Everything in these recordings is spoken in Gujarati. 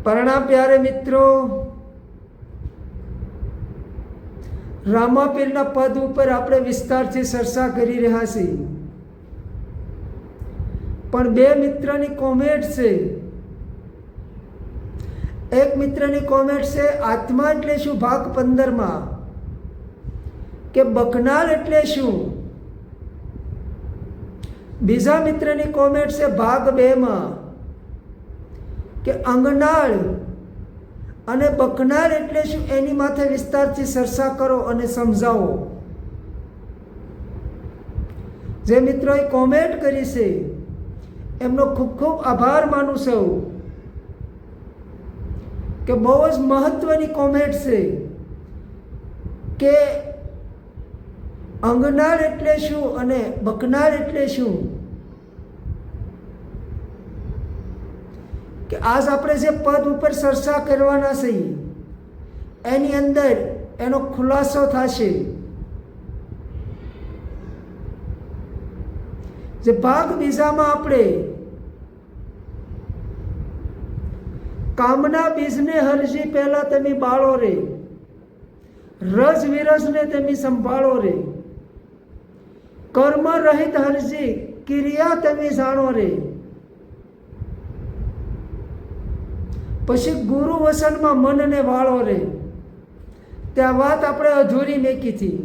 પ્રણામ પ્યારે મિત્રો, રામાપીરના પદ ઉપર આપણે વિસ્તારથી ચર્ચા કરી રહ્યા છીએ, પણ બે મિત્રની કોમેન્ટ છે. એક મિત્રની કોમેન્ટ છે આત્મા એટલે શું ભાગ 15માં, કે બકનાલ એટલે શું. બીજા મિત્રની કોમેન્ટ છે ભાગ 2માં, કે અંગનાળ અને બકનાળ એટલે શું એની માથે વિસ્તારથી ચર્ચા કરો અને સમજાવો. જે મિત્રોએ કોમેન્ટ કરી છે એમનો ખૂબ ખૂબ આભાર માનું છું, કે બહુ જ મહત્વની કોમેન્ટ છે કે અંગનાળ એટલે શું અને બકનાળ એટલે શું. કે આજ આપણે જે પદ ઉપર ચર્ચા કરવાના છીએ એની અંદર એનો ખુલાસો થશે. જે ભાગ બીજામાં આપણે કામના બીજને હરજી પહેલા તમે બાળો રે, રજ વિરજને તમે સંભાળો રે, કર્મ રહિત હરજી ક્રિયા તમે જાણો રે. પછી ગુરુ વસનમાં મનને વાળો રે. ત્યાં વાત આપણે અધૂરી મેકી હતી.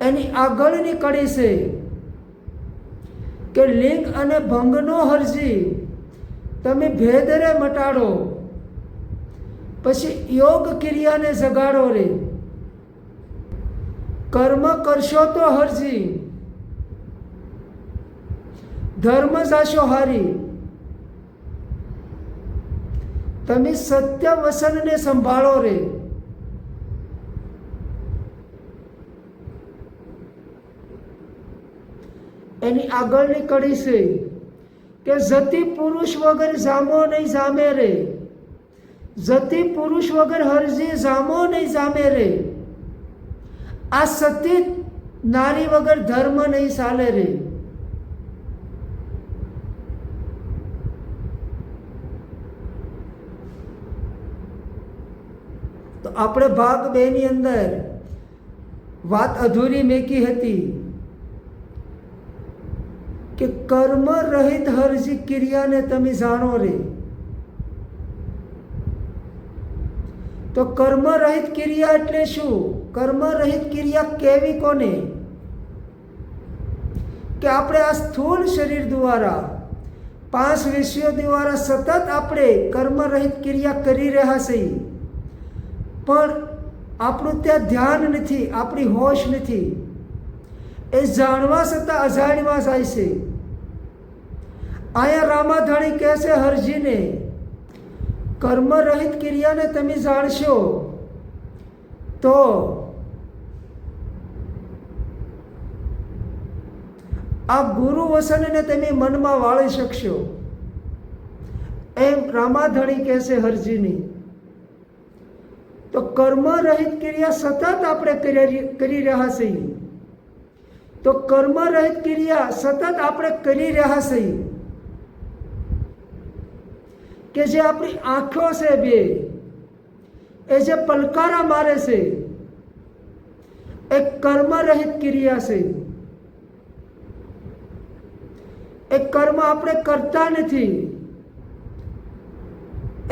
એની આગળની કડી છે કે લિંગ અને ભંગનો હરજી તમે ભેદરે મટાડો, પછી યોગ ક્રિયાને જગાડો રે. કર્મ કરશો તો હરજી ધર્મ જાશો હારી. તમે સત્ય વસનને સંભાળો રે. એની આગળની કડી છે કે જતી પુરુષ વગર જામો નહીં જામે રે, જતી પુરુષ વગર હરજી જામો નહીં જામે રે. આ સતી નારી વગર ધર્મ નહીં ચાલે રે. તો આપણે ભાગ 2 ની અંદર વાત અધૂરી મેકી હતી કે કર્મ રહિત હરજી ક્રિયાને તમે જાણો રે. તો કર્મ રહિત ક્રિયા એટલે શું? કર્મ રહિત ક્રિયા કેવી કોને? કે આપણે આ સ્થૂળ શરીર દ્વારા 5 વિષયો દ્વારા સતત આપણે કર્મ રહિત ક્રિયા કરી રહ્યા છીએ, પણ આપણું ત્યાં ધ્યાન નથી, આપણી હોશ નથી. એ જાણવા છતાં અજાણવા જાય છે. અહીંયા રામાધણી કહે છે હરજીને, કર્મ રહિત ક્રિયાને તમે જાણશો તો આ ગુરુ વસનને તમે મનમાં વાળી શકશો. એમ રામાધણી કહે છે હરજીની. તો કર્મ રહિત ક્રિયા સતત આપણે કરી રહ્યા છીએ. તો કર્મ રહિત ક્રિયા સતત આપણે કરી રહ્યા છીએ. કે જે આપણી આંખો છે બે, એ જે પલકારા મારે છે એ કર્મ રહિત ક્રિયા છે. એ કર્મ આપણે કરતા નથી,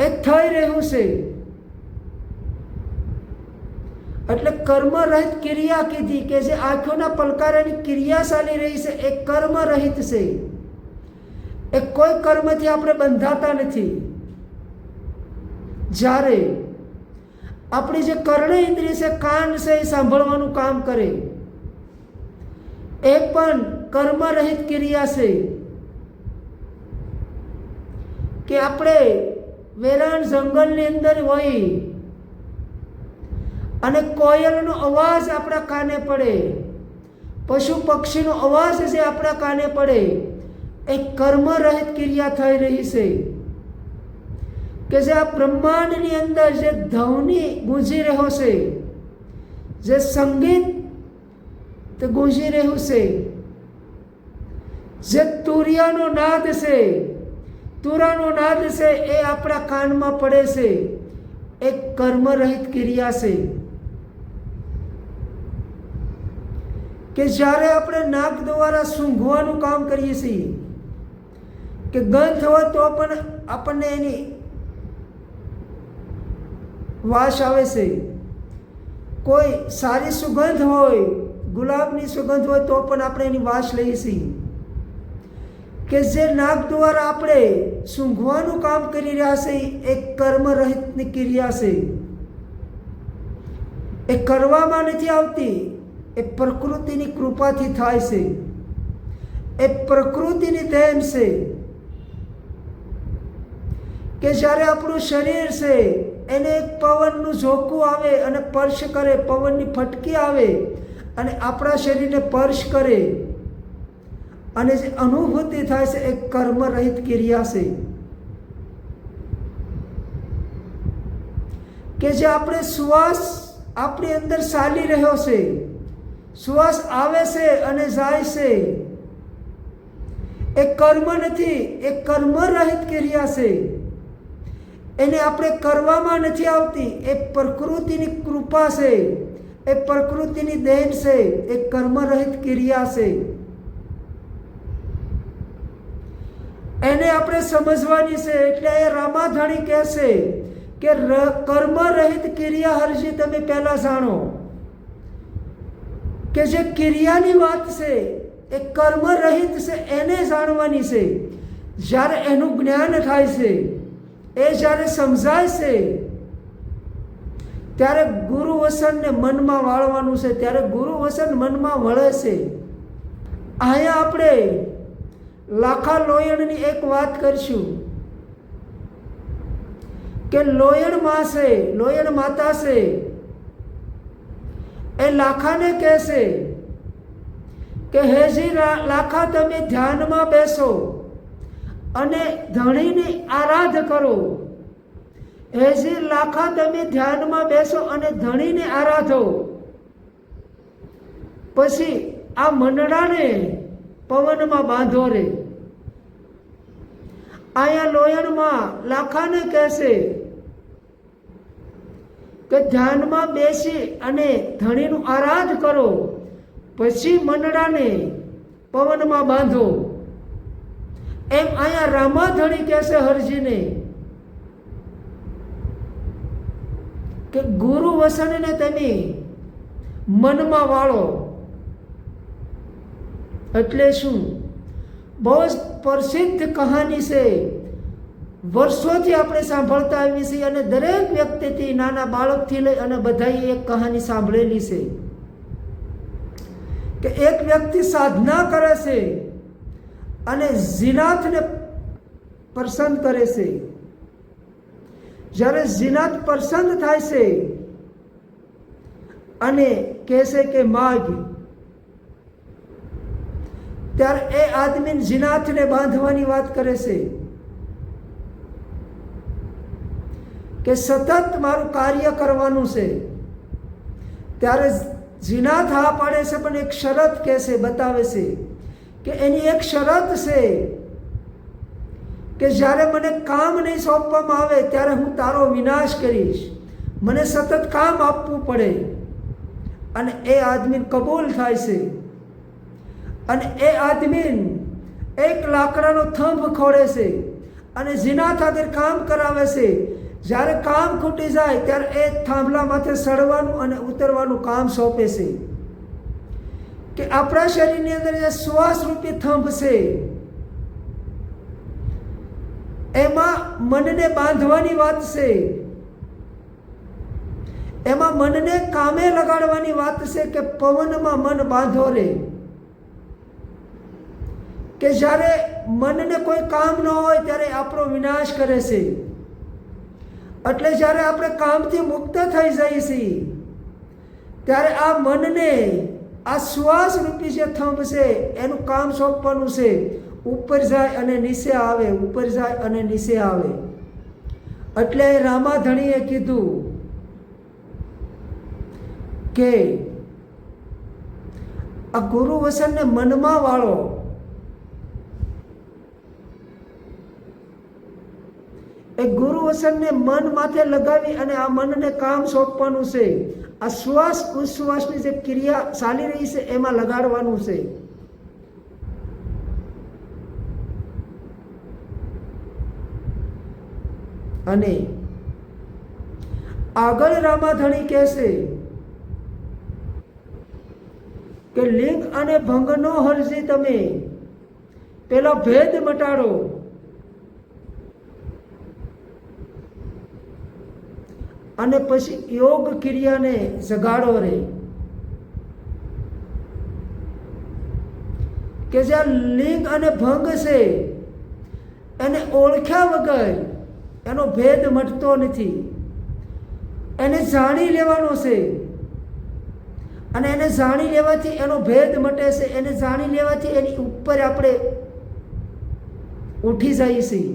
એ થઈ રહ્યું છે. એટલે કર્મ રહિત ક્રિયા કીધી કે જે આંખોના પલકારાની ક્રિયા ચાલી રહી છે એ કર્મ રહિત છે. એ કોઈ કર્મથી આપણે બંધાતા નથી. જ્યારે આપણી જે કર્ણ ઇન્દ્રિય છે, કાન છે, એ સાંભળવાનું કામ કરે, એ પણ કર્મ રહિત ક્રિયા છે. કે આપણે વેરાન જંગલની અંદર હોય અને કોયલનો અવાજ આપણા કાને પડે, પશુ પક્ષીનો અવાજ જે આપણા કાને પડે, એ કર્મ રહિત ક્રિયા થઈ રહી છે. કે જે આ બ્રહ્માંડની અંદર જે ધ્વનિ ગુંજી રહ્યો છે, જે સંગીત ગુંજી રહ્યું છે, જે તુરિયાનો નાદ છે, તુરાનો નાદ છે, એ આપણા કાનમાં પડે છે, એક કર્મરહિત ક્રિયા છે. કે જ્યારે આપણે નાક દ્વારા સૂંઘવાનું કામ કરીએ છીએ, કે ગંધ હોય તો પણ આપણને એની વાસ આવે છે. કોઈ સારી સુગંધ હોય, ગુલાબની સુગંધ હોય તો પણ આપણે એની વાસ લઈએ છીએ. કે જે નાક દ્વારા આપણે સૂંઘવાનું કામ કરી રહ્યા છે, એ કર્મરહિતની ક્રિયા છે. એ કરવામાં નથી આવતી, એ પ્રકૃતિની કૃપાથી થાય છે, એ પ્રકૃતિની દેન છે. કે જ્યારે આપણું શરીર છે એને એક પવનનું ઝોકું આવે અને સ્પર્શ કરે, પવનની ફટકી આવે અને આપણા શરીરને સ્પર્શ કરે, અને જે અનુભૂતિ થાય છે એ કર્મરહિત ક્રિયા છે. કે જે આપણે શ્વાસ આપણી અંદર ચાલી રહ્યો છે, શ્વાસ આવે છે અને જાય છે, એ કર્મ નથી, એ કર્મરહિત ક્રિયા છે. એને આપણે કરવામાં નથી આવતી, એ પ્રકૃતિની કૃપા છે, એ પ્રકૃતિની દેન છે, એ કર્મરહિત ક્રિયા છે. એને આપણે સમજવાની છે. એટલે એ રામાધણી કહે છે કે કર્મરહિત ક્રિયા હરજી તમે પહેલા જાણો. કે જે ક્રિયાની વાત છે એ કર્મરહિત છે, એને જાણવાની છે. જ્યારે એનું જ્ઞાન થાય છે, એ જ્યારે સમજાય છે, ત્યારે ગુરુ વસનને મનમાં વાળવાનું છે. ત્યારે ગુરુ વસન મનમાં વળે છે. અહીંયા આપણે લાખા લોયણની એક વાત કરીશું. કે લોયણ માં છે, લોયણ માતા છે, એ લાખાને કહેશે કે હેજી લાખા, તમે ધ્યાનમાં બેસો અને ધણીની આરાધ કરો. હેજી લાખા, તમે ધ્યાનમાં બેસો અને ધણીને આરાધો. પછી આ મંડળાને પવનમાં બાંધો રે. અહીંયા લોયણમાં લાખાને કહેશે કે ધ્યાનમાં બેસી અને ધણીનું આરાધ કરો, પછી મંડળાને પવનમાં બાંધો. એમ અહીંયા રામાધણી કહેશે હરજીને કે ગુરુ વસનને તમે મનમાં વાળો. એટલે શું? બહુ જ પ્રસિદ્ધ કહાની છે, વર્ષોથી આપણે સાંભળતા આવી છીએ, અને દરેક વ્યક્તિથી, નાના બાળકથી લઈ અને બધાએ એક કહાની સાંભળેલી છે. કે એક વ્યક્તિ સાધના કરે છે અને ઝીનાથને પ્રસન્ન કરે છે. જ્યારે ઝીનાથ પ્રસન્ન થાય છે અને કહે છે કે માગ, ત્યારે એ આદમી ઝીનાથને બાંધવાની વાત કરે છે. કે સતત મારું કાર્ય કરવાનું છે. ત્યારે ઝીનાથ હા પાડે છે, પણ એક શરત કહે છે, બતાવે છે કે એની એક શરત છે કે જ્યારે મને કામ નહીં સોંપવામાં આવે ત્યારે હું તારો વિનાશ કરીશ. મને સતત કામ આપવું પડે. અને એ આદમી કબૂલ થાય છે. અને એ આદમી એક લાકડાનો થંભ ખોડે છે અને ઝીનાથ આગળ કામ કરાવે છે. જ્યારે કામ ખૂટી જાય ત્યારે એ થાંભલા માથે સડવાનું અને ઉતરવાનું કામ સોંપે છે. કે આપણા શરીરની અંદર જે શ્વાસ રૂપી થંભ છે, એમાં મનને બાંધવાની વાત છે. એમાં મનને કામે લગાડવાની વાત છે કે પવનમાં મન બાંધો રે. કે જ્યારે મનને કોઈ કામ ન હોય ત્યારે આપણો વિનાશ કરે છે. એટલે જ્યારે આપણે કામથી મુક્ત થઈ જઈએ છીએ ત્યારે આ મનને, આ શ્વાસ રૂપી જે થંભ છે એનું કામ સોંપવાનું છે. ઉપર જાય અને નીચે આવે, ઉપર જાય અને નીચે આવે. એટલે રામાધણીએ કીધું કે આ ગુરુ વસનને મનમાં વાળો. એ ગુરુ વસનને મન માથે લગાવી અને આ મનને કામ સોંપવાનું છે. આ શ્વાસ ઉશ્વાસની જે ક્રિયા ચાલી રહી છે એમાં લગાડવાનું છે. અને આગળ રામાધણી કહેશે કે લિંગ અને ભંગનો હરજી તમે પેલો ભેદ મટાડો અને પછી યોગ ક્રિયાને જગાડો રે. કે જ્યાં લિંગ અને ભંગ છે એને ઓળખ્યા વગર એનો ભેદ મટતો નથી. એને જાણી લેવાનો છે અને એને જાણી લેવાથી એનો ભેદ મટે છે. એને જાણી લેવાથી એની ઉપર આપણે ઉઠી જઈએ છીએ.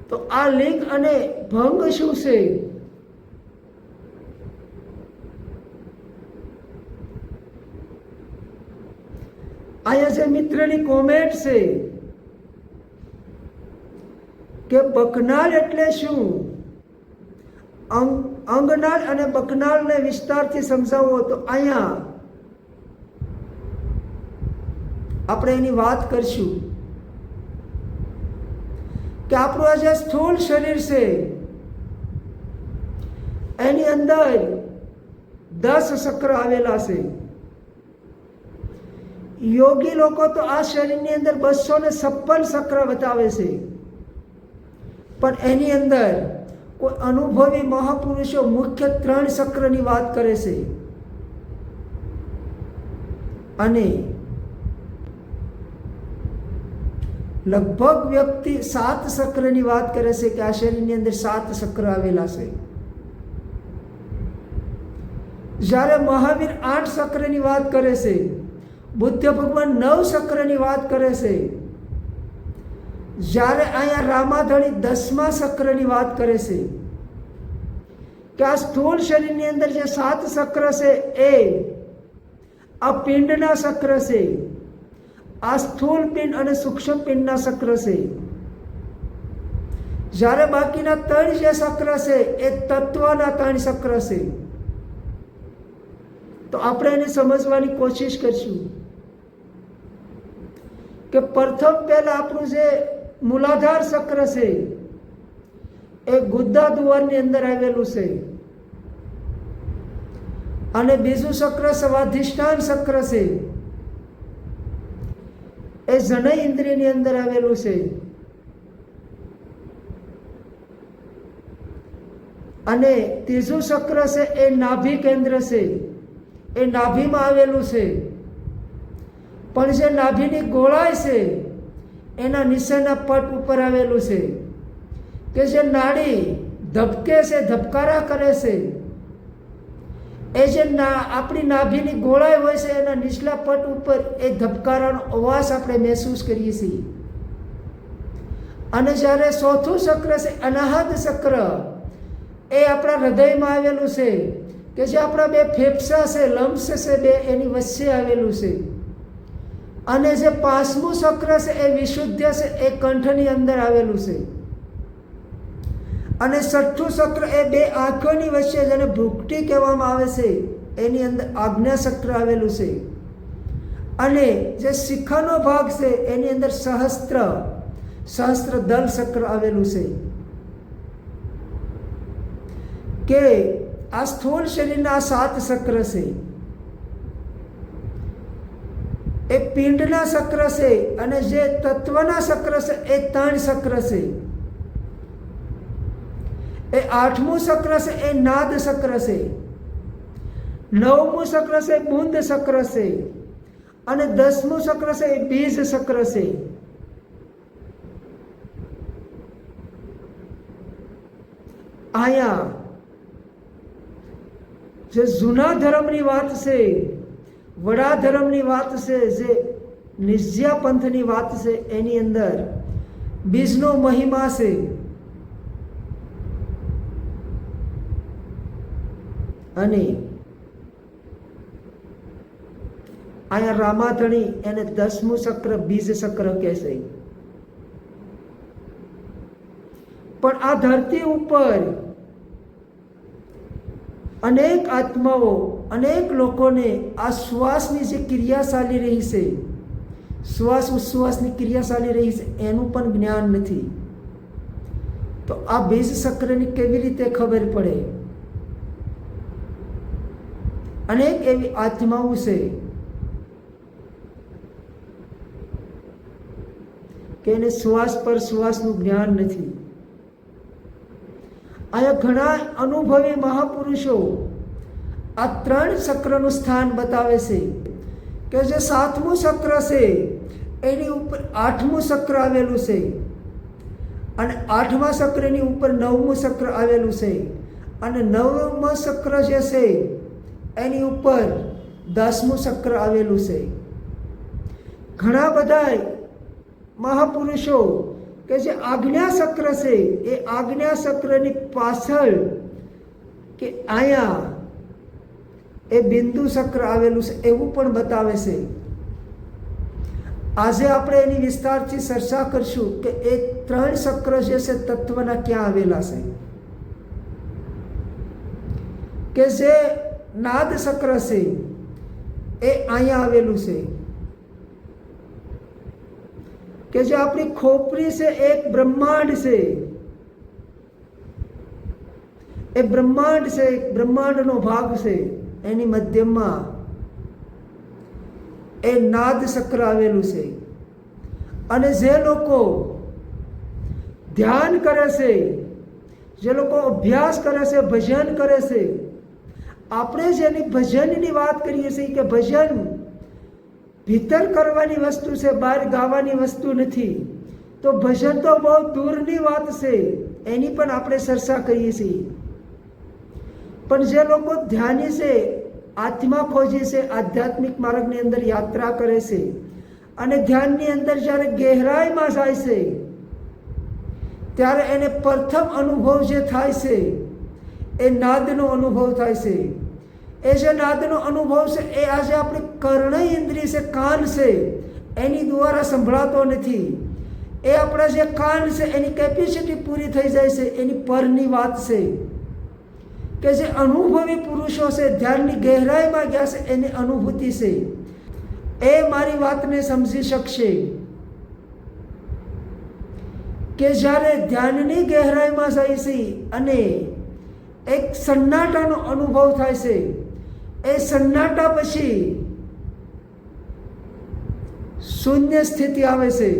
તો આ લિંગ અને ભંગ શું છે? અહીંયા જે મિત્રની કોમેન્ટ છે કે બકનાળ એટલે શું? અંગનાળ અને બકનાળને વિસ્તારથી સમજાવો. તો અહીંયા આપણે એની વાત કરશું કે આપણું આ જે સ્થૂળ શરીર છે એની અંદર 10 ચક્ર આવેલા છે. યોગી લોકો તો આ શરીરની અંદર 256 ચક્ર બતાવે છે, પણ એની અંદર કોઈ અનુભવી મહાપુરુષો મુખ્ય 3 ચક્રની વાત કરે છે. અને લગભગ વ્યક્તિ 7 ચક્રની વાત કરે છે કે આ શરીરની અંદર 7 ચક્ર આવેલા છે. જ્યારે મહાવીર 8 ચક્રની વાત કરે છે, બુદ્ધ ભગવાન 9 ચક્રની વાત કરે છે, જ્યારે અહીંયા રામાધણી 10મા ચક્રની વાત કરે છે. કે આ સ્થૂળ શરીરની અંદર જે 7 ચક્ર છે એ આ પિંડના ચક્ર છે. આ સ્થૂળ પિંડ અને સૂક્ષ્મ પિંડના ચક્ર છે. જ્યારે બાકીના 3 જે ચક્ર છે એ તત્વના 3 ચક્ર છે. તો આપણે એને સમજવાની કોશિશ કરીશું કે પ્રથમ પહેલા આપણું જે મૂલાધાર ચક્ર છે એ ગુદ્દા દ્વારની અંદર આવેલું છે. અને બીજું ચક્ર સ્વાધિષ્ઠાન ચક્ર છે એ જનય ઇન્દ્રિયની અંદર આવેલું છે. અને ત્રીજું ચક્ર છે એ નાભી કેન્દ્ર છે, એ નાભીમાં આવેલું છે. પણ જે નાભીની ગોળાઈ છે એના નીચેના પટ ઉપર આવેલું છે. કે જે નાડી ધબકે છે, ધબકારા કરે છે, એ જે આપણી નાભીની ગોળાઈ હોય છે એના નીચલા પટ ઉપર એ ધબકારાનો અવાજ આપણે મહેસૂસ કરીએ છીએ. અને જ્યારે ચોથું ચક્ર છે અનાહત ચક્ર, એ આપણા હૃદયમાં આવેલું છે. કે જે આપણા 2 ફેફસા છે, લમ્સ છે, 2 એની વચ્ચે આવેલું છે. અને જે 5મું ચક્ર છે એ વિશુદ્ધ છે, એ કંઠની અંદર આવેલું છે. અને 6થું ચક્ર એ 2 આંખોની વચ્ચે, જેને ભૃકુટી કહેવામાં આવે છે, એની અંદર આજ્ઞા ચક્ર આવેલું છે. અને જે શિખાનો ભાગ છે એની અંદર સહસ્ત્ર દલ ચક્ર આવેલું છે. કે આ સ્થૂળ શરીરના 7 ચક્ર છે એ પિંડના ચક્ર છે. અને જે તત્વના ચક્ર છે એ 3 ચક્ર છે. એ 8મું ચક્ર છે એ નાદ ચક્ર છે. 9મું ચક્ર છે બુંદ ચક્ર છે. અને 10મું ચક્ર છે એ બીજ ચક્ર છે. અહીંયા જે જૂના ધર્મની વાત છે, વડા ધર્મની વાત છે, જે નિજ્યા પંથની વાત છે, એની અંદર બીજનો મહિમા છે. અને અહીંયા રામાધણી એને 10મું ચક્ર બીજ ચક્ર કહેશે. પણ આ ધરતી ઉપર અનેક આત્માઓ, અનેક લોકોને આ શ્વાસની જે ક્રિયા ચાલી રહી છે, શ્વાસ ઉશ્વાસની ક્રિયા ચાલી રહી છે, એનું પણ જ્ઞાન નથી. તો આ બીજ ચક્રની કેવી રીતે ખબર પડે? અનેક એવી આત્માઓ છે કે એને શ્વાસ પર શ્વાસનું જ્ઞાન નથી. અહીંયા ઘણા અનુભવી મહાપુરુષો આ 3 ચક્રનું સ્થાન બતાવે છે કે જે 7મું ચક્ર છે એની ઉપર 8મું ચક્ર આવેલું છે, અને 8મા ચક્રની ઉપર 9મું ચક્ર આવેલું છે, અને 9મા ચક્ર જે છે એની ઉપર 10મું ચક્ર આવેલું છે. ઘણા બધા મહાપુરુષો કે જે આજ્ઞા ચક્ર છે એ આજ્ઞા ચક્રની પાછળ કે અહીંયા એ બિંદુ ચક્ર આવેલું છે એવું પણ બતાવે છે. આજે આપણે એની વિસ્તારથી ચર્ચા કરશું કે એ 3 ચક્ર જે છે તત્વના ક્યાં આવેલા છે. કે જે નાદ ચક્ર છે એ અહીંયા આવેલું છે. કે જે આપણી ખોપરી છે એક બ્રહ્માંડ છે, એ બ્રહ્માંડ છે, બ્રહ્માંડનો ભાગ છે, એની મધ્યમાં એ નાદ ચક્ર આવેલું છે. અને જે લોકો ધ્યાન કરે છે, જે લોકો અભ્યાસ કરે છે, ભજન કરે છે, આપણે જેની ભજનની વાત કરીએ છીએ કે ભજન ભીતર કરવાની વસ્તુ છે, બહાર ગાવાની વસ્તુ નથી, તો ભજન તો બહુ દૂરની વાત છે, એની પણ આપણે ચર્ચા કરીએ છીએ. પણ જે લોકો ધ્યાની છે, આત્મા ખોજી છે, આધ્યાત્મિક માર્ગની અંદર યાત્રા કરે છે, અને ધ્યાનની અંદર જ્યારે ગહેરાઈમાં જાય છે ત્યારે એને પ્રથમ અનુભવ જે થાય છે એ નાદનો અનુભવ થાય છે. એ જે નાદનો અનુભવ છે એ આજે આપણી કર્ણ ઇન્દ્રિય છે, કાન છે, એની દ્વારા સંભળાતો નથી. એ આપણા જે કાન છે એની કેપેસિટી પૂરી થઈ જાય છે, એની પરની વાત છે. કે જે અનુભવી પુરુષો છે, ધ્યાનની ગહેરાઈમાં ગયા છે, એની અનુભૂતિ છે, એ મારી વાતને સમજી શકશે. કે જ્યારે ધ્યાનની ગહેરાઈમાં જાય છે અને એક સન્નાટાનો અનુભવ થાય છે, એ સન્નાટા પછી શૂન્ય સ્થિતિ આવે છે.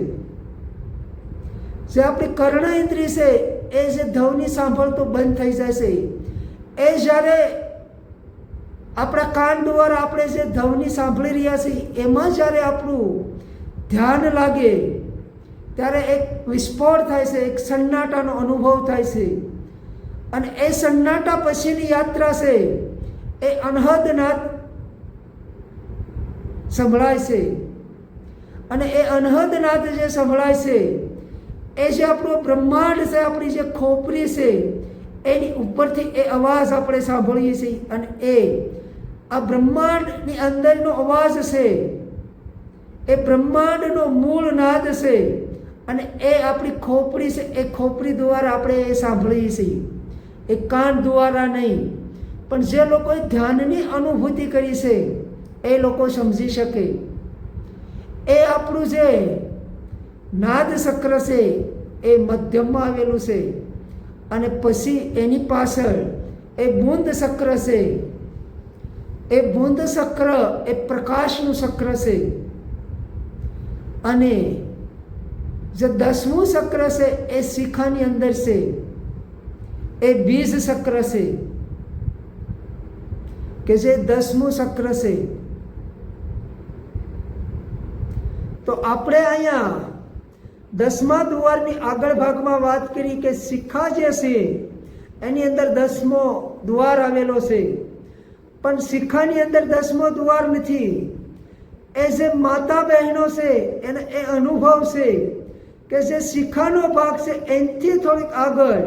જે આપણી કર્ણ ઇન્દ્રિય છે એ જે ધ્વનિ સાંભળતો બંધ થઈ જાય છે, એ જ્યારે આપણા કાન દ્વારા આપણે જે ધ્વનિ સાંભળી રહ્યા છીએ એમાં જ્યારે આપણું ધ્યાન લાગે ત્યારે એક વિસ્ફોટ થાય છે, એક સન્નાટાનો અનુભવ થાય છે. અને એ સન્નાટા પછીની યાત્રા છે એ અનહદ નાદ સંભળાય છે. અને એ અનહદ નાદ જે સંભળાય છે એ જે આપણું બ્રહ્માંડ છે, આપણી જે ખોપરી છે, એની ઉપરથી એ અવાજ આપણે સાંભળીએ છીએ. અને એ આ બ્રહ્માંડની અંદરનો અવાજ છે, એ બ્રહ્માંડનો મૂળ નાદ છે, અને એ આપણી ખોપરી છે, એ ખોપરી દ્વારા આપણે એ સાંભળીએ છીએ, એ કાન દ્વારા નહીં. પણ જે લોકોએ ધ્યાનની અનુભૂતિ કરી છે એ લોકો સમજી શકે. એ આપણું જે નાદ ચક્ર છે એ મધ્યમમાં આવેલું છે, અને પછી એની પાછળ એ બુંદ ચક્ર છે. એ બુંદ ચક્ર એ પ્રકાશનું ચક્ર છે. અને જે 10મું ચક્ર છે એ શિખાની અંદર છે, એ બીજ ચક્ર છે. કે જે 10મું ચક્ર છે. તો આપણે અહીંયા 10મા દ્વારની આગળ ભાગમાં વાત કરી કે શિખા જે છે એની અંદર 10મો દ્વાર આવેલો છે. પણ શિખાની અંદર 10મો દ્વાર નથી. એ જે માતા બહેનો છે એને એ અનુભવ છે કે જે શિખાનો ભાગ છે એનાથી થોડીક આગળ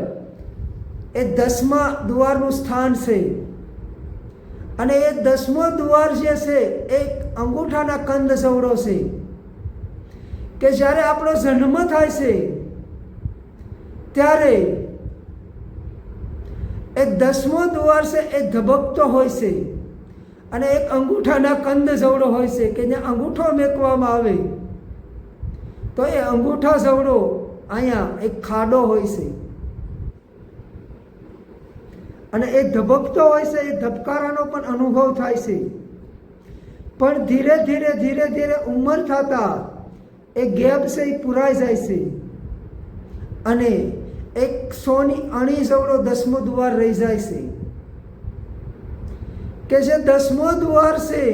એ 10મા દ્વારનું સ્થાન છે. અને એ 10મો દ્વાર જે છે એ અંગૂઠાના કંદ જેવડો છે કે જ્યારે આપણો જન્મ થાય છે ત્યારે એ 10મો દ્વાર છે એ ધબકતો હોય છે અને એક અંગૂઠાના કંદ જેવડો હોય છે કે જ્યાં અંગૂઠો મેકવામાં આવે તો એ અંગૂઠા જેવડો અહીંયા એક ખાડો હોય છે અને એ ધબકતો હોય છે, એ ધબકારાનો પણ અનુભવ થાય છે. પણ ધીરે ધીરે ઉંમર થતા એ ગેપ છે એ પુરાઈ જાય છે અને એક સોની અણી જેવડો 10મો દ્વાર રહી જાય છે કે જે 10મો દ્વાર છે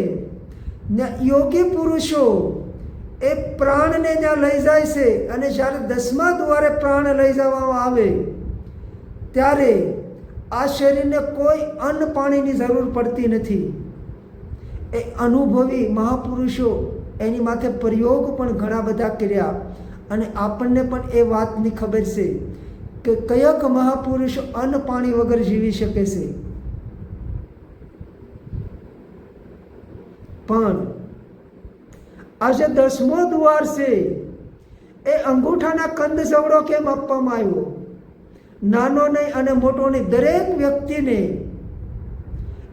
યોગી પુરુષો એ પ્રાણને ત્યાં લઈ જાય છે અને જ્યારે 10મા દ્વારે પ્રાણ લઈ જવામાં આવે ત્યારે આ શરીરને કોઈ અન્ન પાણીની જરૂર પડતી નથી. એ અનુભવી મહાપુરુષો એની માથે પ્રયોગ પણ ઘણા બધા કર્યા અને આપણને પણ એ વાતની ખબર છે કે કયાક મહાપુરુષો અન્ન પાણી વગર જીવી શકે છે. પણ આ જે 10મો દ્વાર છે એ અંગૂઠાના કંદ જેવડો કેમ આપવામાં આવ્યો? નાનો નહીં અને મોટો નહીં, દરેક વ્યક્તિને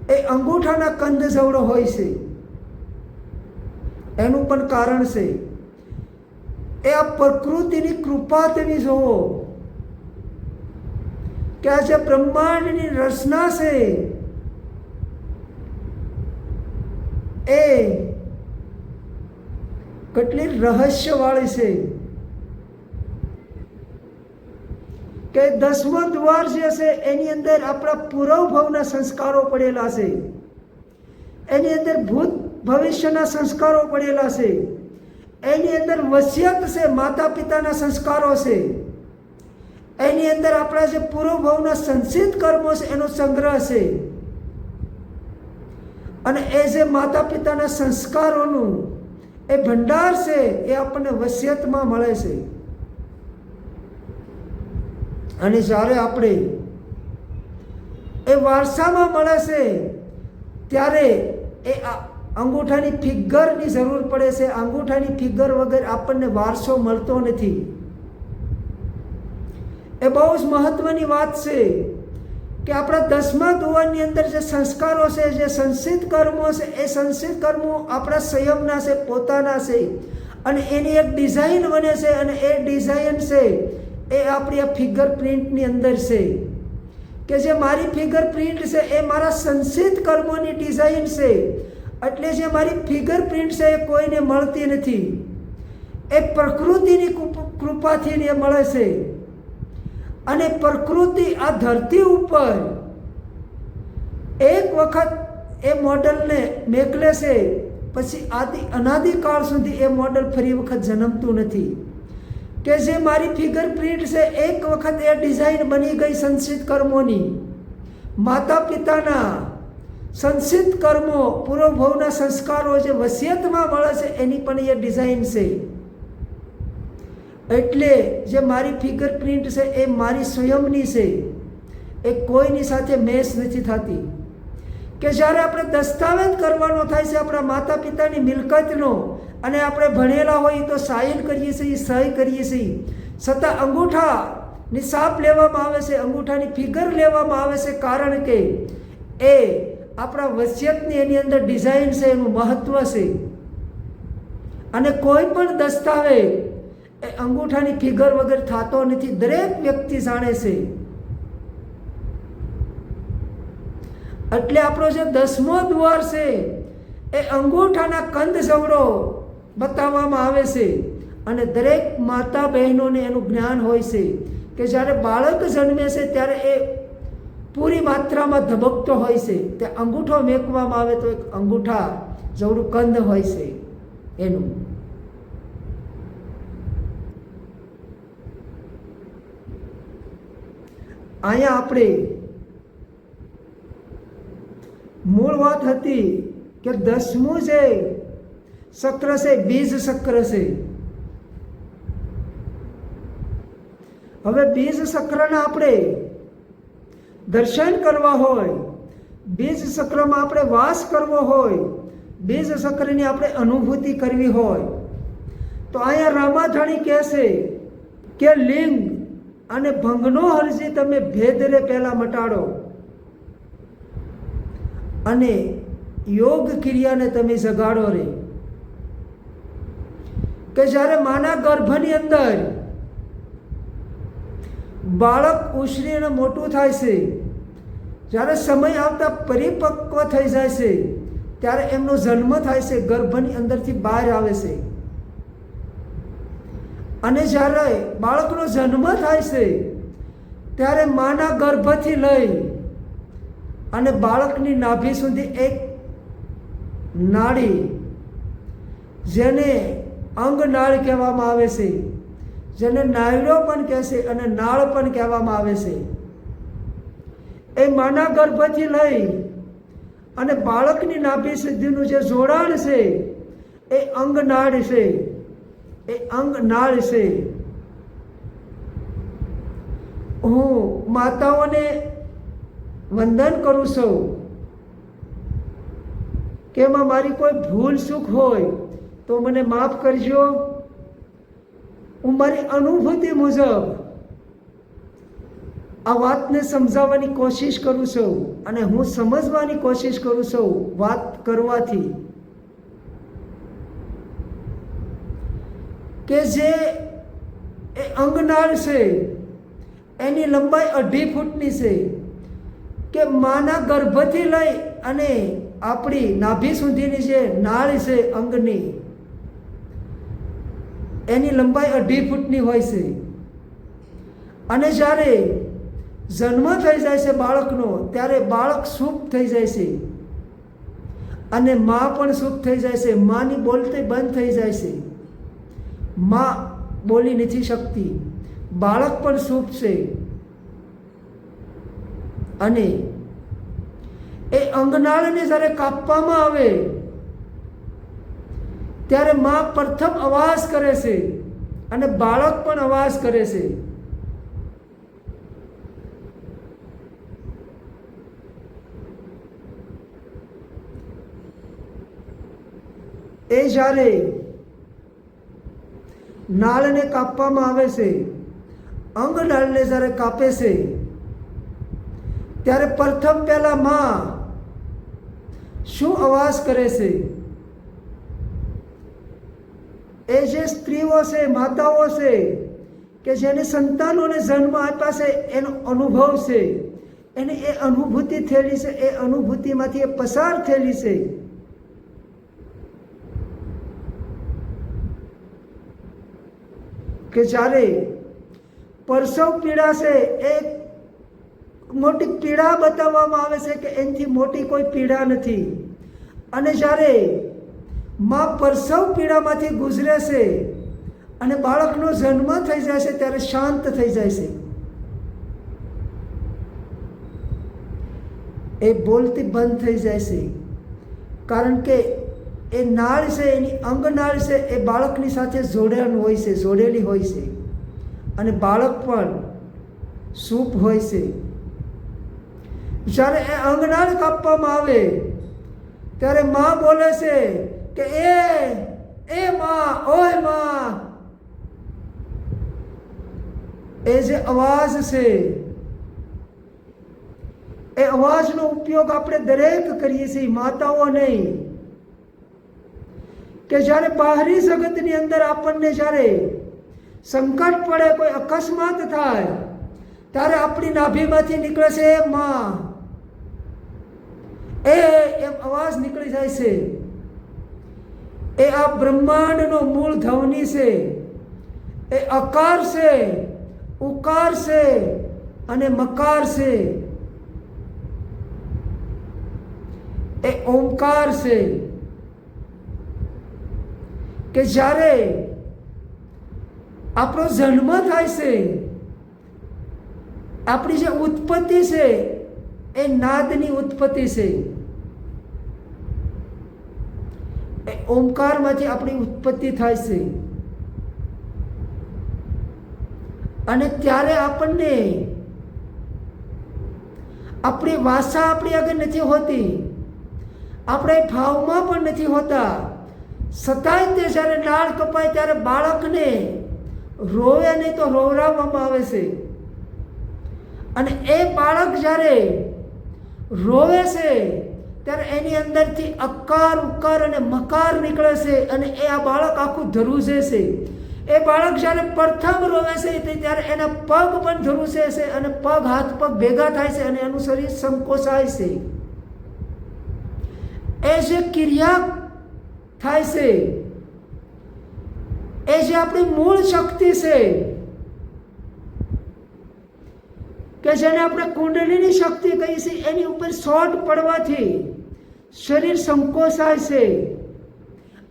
એ અંગૂઠાના કંદ જેવડો હોય છે. એનું પણ કારણ છે એ આ પ્રકૃતિની કૃપા તમે જોવો કે આ જે બ્રહ્માંડની રચના છે એ કેટલી રહસ્યવાળી છે કે 10મો દ્વાર જે છે એની અંદર આપણા પૂર્વ ભવના સંસ્કારો પડેલા છે, એની અંદર ભૂત ભવિષ્યના સંસ્કારો પડેલા છે, એની અંદર વસિયત છે, માતા પિતાના સંસ્કારો છે, એની અંદર આપણા જે પૂર્વ ભવના સંચિત કર્મો છે એનો સંગ્રહ છે અને એ જે માતા પિતાના સંસ્કારોનું એ ભંડાર છે એ આપણને વસિયતમાં મળે છે. અને જ્યારે આપણે એ વારસામાં મળે છે ત્યારે એ અંગૂઠાની ફિગરની જરૂર પડે છે. અંગૂઠાની ફિગર વગર આપણને વારસો મળતો નથી. એ બહુ જ મહત્વની વાત છે કે આપણા 10મા દ્વારની અંદર જે સંસ્કારો છે, જે સંચિત કર્મો છે, એ સંચિત કર્મો આપણા સંયમના છે, પોતાના છે અને એની એક ડિઝાઇન બને છે અને એ ડિઝાઇન છે એ આપણી આ ફિગર પ્રિન્ટની અંદર છે કે જે મારી ફિગર પ્રિન્ટ છે એ મારા સંચિત કર્મોની ડિઝાઇન છે. એટલે જે મારી ફિગર પ્રિન્ટ છે એ કોઈને મળતી નથી, એ પ્રકૃતિની કૃપાથી એ મળે છે. અને પ્રકૃતિ આ ધરતી ઉપર એક વખત એ મોડલને મેકલે છે, પછી અનાદિકાળ સુધી એ મોડલ ફરી વખત જન્મતું નથી. કે જે મારી ફિગર પ્રિન્ટ છે એક વખત એ ડિઝાઇન બની ગઈ સંચિત કર્મોની, માતા પિતાના સંચિત કર્મો, પૂર્વ ભવના સંસ્કારો જે વસિયતમાં મળે છે એની પણ એ ડિઝાઇન છે. એટલે જે મારી ફિગર પ્રિન્ટ છે એ મારી સ્વયંની છે, એ કોઈની સાથે મેચ નથી થતી. કે જ્યારે આપણે દસ્તાવેજ કરવાનો થાય છે આપણા માતા પિતાની મિલકતનો અને આપણે ભણેલા હોય તો સાઇન કરીએ છીએ, સહી કરીએ છીએ, છતાં અંગૂઠાની છાપ લેવામાં આવે છે, અંગૂઠાની ફિગર લેવામાં આવે છે, કારણ કે એ આપણા વસિયતની એની અંદર ડિઝાઇન છે, એનું મહત્વ છે. અને કોઈ પણ દસ્તાવેજ એ અંગૂઠાની ફિગર વગર થતો નથી, દરેક વ્યક્તિ જાણે છે. એટલે આપણો જે 10મો દ્વાર છે એ અંગૂઠાના કંદ જેવડો બતાવવામાં આવે છે અને દરેક માતા બહેનોને એનું જ્ઞાન હોય છે કે જ્યારે બાળક જન્મે છે ત્યારે એ પૂરી માત્રામાં ધબકતો હોય છે. તે અંગૂઠો મેકવામાં આવે તો એક અંગૂઠા જેવડું કંદ હોય છે એનું. અહીંયા આપણે મૂળ વાત હતી કે 10મું જે ચક્ર છે બીજ ચક્ર છે. હવે બીજ ચક્રના આપણે દર્શન કરવા હોય બીજ ચક્રમાં આપણે વાસ કરવો હોય, બીજ ચક્રની આપણે અનુભૂતિ કરવી હોય, તો અહીંયા રામાધણી કહેશે કે લિંગ અને ભંગનો હરજી તમે ભેદરે પહેલા મટાડો અને યોગ ક્રિયાને તમે જગાડો રે. કે જ્યારે માના ગર્ભની અંદર બાળક ઉછરીને મોટું થાય છે, જ્યારે સમય આવતા પરિપક્વ થઈ જાય છે, ત્યારે એમનો જન્મ થાય છે, ગર્ભની અંદરથી બહાર આવે છે. અને જ્યારે બાળકનો જન્મ થાય છે ત્યારે માના ગર્ભથી લઈ અને બાળકની નાભી સુધી એક નાળી, જેને અંગનાળ કહેવામાં આવે છે, જેને નાયડો પણ કહેશે અને નાળ પણ કહેવામાં આવે છે, એ માના ગર્ભથી લઈ અને બાળકની નાભી સુધીનું જે જોડાણ છે એ અંગનાળ છે, એ અંગનાળ છે. હું માતાઓને વંદન કરું છું કે એમાં મારી કોઈ ભૂલ ચૂક હોય તો મને માફ કરજો. હું મારી અનુભૂતિ મુજબ આ વાતને સમજાવવાની કોશિશ કરું છું અને હું સમજવાની કોશિશ કરું છું વાત કરવાથી. કે જે એ અંગનાળ છે એની લંબાઈ 2.5 ફૂટની છે. કે માના ગર્ભથી લઈ અને આપણી નાભી સુધીની જે નાળ છે અંગની, એની લંબાઈ 2.5 ફૂટની હોય છે. અને જ્યારે જન્મ થઈ જાય છે બાળકનો, ત્યારે બાળક સૂપ થઈ જાય છે અને મા પણ સૂપ થઈ જાય છે. માની બોલતી બંધ થઈ જાય છે, મા બોલી નથી શકતી, બાળક પણ સૂપ છે. અને એ અંગનાળને જ્યારે કાપવામાં આવે ત્યારે મા પ્રથમ અવાજ કરે છે અને બાળક પણ અવાજ કરે છે. એ જ્યારે નાળને કાપવામાં આવે છે, અંગનાળને જ્યારે કાપે છે, ત્યારે પ્રથમ પહેલા માં શું અવાજ કરે છે? એ જે સ્ત્રીઓ છે, માતાઓ છે કે જેને સંતાનોને જન્મ આપ્યા છે, એનો અનુભવ છે, એને એ અનુભૂતિ થયેલી છે, એ અનુભૂતિમાંથી એ પસાર થયેલી છે. કે જ્યારે પ્રસવ પીડા છે, એક મોટી પીડા બતાવવામાં આવે છે કે એનાથી મોટી કોઈ પીડા નથી. અને જ્યારે માં પ્રસવ પીડામાંથી ગુજરે છે અને બાળકનો જન્મ થઈ જાય છે, ત્યારે શાંત થઈ જાય છે. એ બોલતી બંધ થઈ જાય છે, કારણ કે એ નાળ છે, એની અંગનાળ છે, એ બાળકની સાથે જોડેલું હોય છે, જોડેલી હોય છે. અને બાળક પણ સૂપ હોય છે. જ્યારે એ અંગનાળ કાપવામાં આવે ત્યારે માં બોલે છે કે એ માં, ઓય માં. એ જે અવાજ છે, એ અવાજનો ઉપયોગ આપણે દરેક કરીએ છીએ, માતાઓ નહીં. કે જ્યારે બહારી જગતની અંદર આપણને જ્યારે સંકટ પડે, કોઈ અકસ્માત થાય, ત્યારે આપણી નાભીમાંથી નીકળે છે એ માં, એમ અવાજ નીકળી જાય છે. એ આ બ્રહ્માંડનો મૂળ ધ્વનિ છે, એ અકાર છે, ઉકાર છે અને મકાર છે, એ ઓમકાર છે. કે જ્યારે આપણો જન્મ થાય છે, આપણી જે ઉત્પત્તિ છે એ નાદની ઉત્પત્તિ છે. એ ઓમકારમાંથી આપણી ઉત્પત્તિ થાય છે. અને ત્યારે આપણને આપણી વાસા આપણી આગળ નથી હોતી, આપણે ભાવમાં પણ નથી હોતા, છતાંય તે જ્યારે નાળ કપાય ત્યારે બાળકને રોવે નહીં તો રોવરાવવામાં આવે છે. અને એ બાળક જ્યારે રોવે છે ત્યારે એની અંદરથી અકાર ઉકાર અને મકાર નીકળે છે અને એ આ બાળક આખું ધ્રુજે છે. એ બાળક જ્યારે પ્રથમ રોવે છે ત્યારે એના પગ પણ ધ્રુજે છે અને પગ હાથ પગ ભેગા થાય છે અને એનું શરીર સંકોચાય છે. એ જે ક્રિયા થાય છે, એ જે આપણી મૂળ શક્તિ છે કે જેને આપણે કુંડલીની શક્તિ કહીએ છીએ, એની ઉપર શોર્ટ પડવાથી શરીર સંકોચાય છે